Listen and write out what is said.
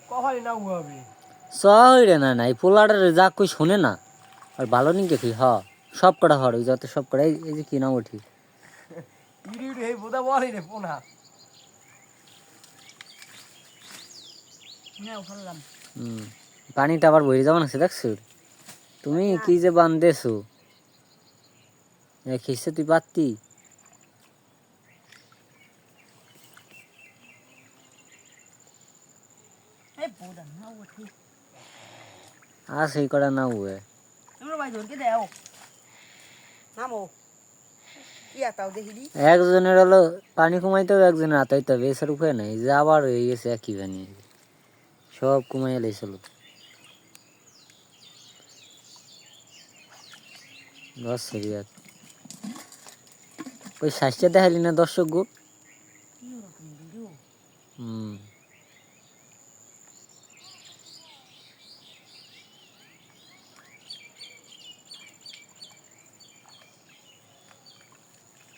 কহাই না হবে সহইরে না না এই পোলাটার যা কই শোনে না আর ভালো নি কি হ সব কটা হর ওই যত সব কটা এই যে কি নাম উঠি ইডি ইডি এই বোদা বলি রে পোনা না ফেললাম পানিটা আবার বইরে যাবো না সে দেখছো তুমি কি যে বান্ধেছো খিসে তুই পাত্তি এই বোদা না উঠি আর সেই কটা না উয়ে তোমরা ভাই ধরকে দাও নামো ইয়া তাও দেখি দি একজনের হলো পানি কমাইতে হবে একজনের আতাইতে হবে এসের উপায় নাই যে আবার হয়ে গেছে একই পানি সব কমাই এলাইছিল বস রিয়াত ওই শ্বাসটা দেখালি না দর্শক গো কি রকম ভিডিও হুম